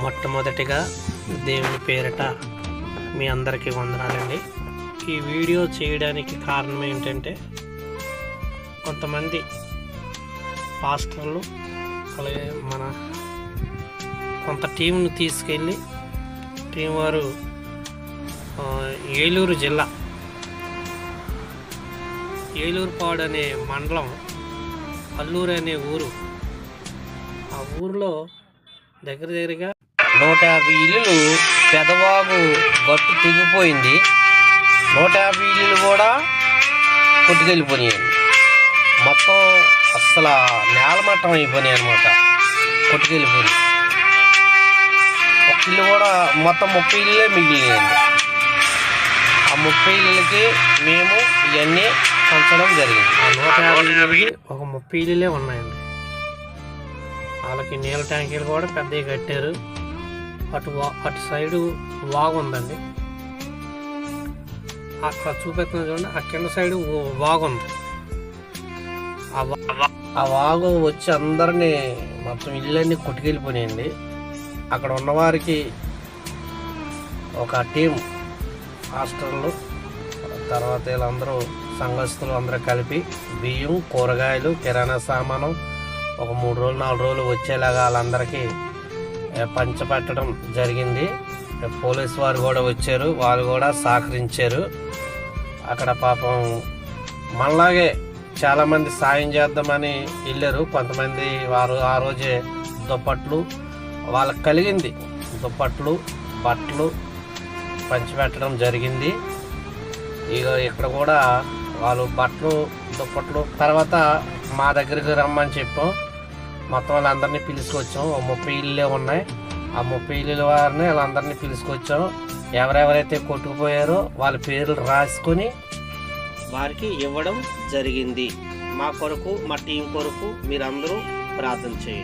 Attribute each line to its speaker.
Speaker 1: మొట్టమొదటిగా దేవుని పేరిట మీ అందరికీ వందనాలండి. ఈ వీడియో చేయడానికి కారణం ఏంటంటే, కొంతమంది పాస్టర్లు అలాగే మన కొంత టీంను తీసుకెళ్ళి టీం వారు ఏలూరు జిల్లా ఏలూరుపాడు అనే మండలం, అల్లూరు అనే ఊరు, ఆ ఊరిలో దగ్గరగా
Speaker 2: 150 ఇల్లులు పెదవాగు గట్టు తెగిపోయింది. 150 ఇల్లులు కూడా కొట్టుకెళ్ళిపోయాయండి. మొత్తం అస్సలు నేలమట్టం అయిపోయినాయి అనమాట. కొట్టుకెళ్ళిపోయింది. ఒక ఇల్లు కూడా మొత్తం 30 ఇళ్ళే మిగిలినాయండి. ఆ 30 ఇళ్ళకి మేము ఇవన్నీ పంచడం జరిగింది.
Speaker 1: ఆ 150 ఇళ్ళకి ఒక 30 ఇళ్ళే ఉన్నాయండి. వాళ్ళకి నీళ్ళ ట్యాంకీలు కూడా పెద్దవి కట్టారు. అటు సైడు వాగు ఉందండి, అక్కడ చూపెడుతున్నా చూడండి. ఆ కింద సైడు వాగు ఉంది.
Speaker 2: ఆ వాగు వచ్చి అందరినీ మొత్తం ఇళ్ళన్నీ కొట్టుకెళ్ళిపోయినాయండి. అక్కడ ఉన్నవారికి ఒక టీం హాస్టళ్ళు, తర్వాత వీళ్ళందరూ సంఘస్థులు అందరూ కలిపి బియ్యం, కూరగాయలు, కిరాణా సామాను ఒక 3 రోజులు 4 రోజులు వచ్చేలాగా వాళ్ళందరికీ పంచపెట్టడం జరిగింది. పోలీసు వారు కూడా వచ్చారు, వాళ్ళు కూడా సహకరించారు. అక్కడ పాపం మనలాగే చాలామంది సాయం చేద్దామని వెళ్ళారు. కొంతమంది వారు ఆ రోజే దుప్పట్లు, వాళ్ళకి కలిగింది దుప్పట్లు, బట్టలు పంచిపెట్టడం జరిగింది. ఇక ఇక్కడ కూడా వాళ్ళు బట్టలు, దుప్పట్లు తర్వాత మా దగ్గరికి రమ్మని చెప్పాం. మొత్తం వాళ్ళందరినీ పిలుచుకొచ్చాం. 30 ఇళ్ళే ఉన్నాయి. ఆ 30 ఇళ్ళ వారిని వాళ్ళందరినీ పిలుచుకొచ్చాం. ఎవరెవరైతే కొట్టుకుపోయారో వాళ్ళ పేర్లు రాసుకొని వారికి ఇవ్వడం జరిగింది. మా కొరకు, మా టీం కొరకు మీరందరూ ప్రార్థన చేయండి.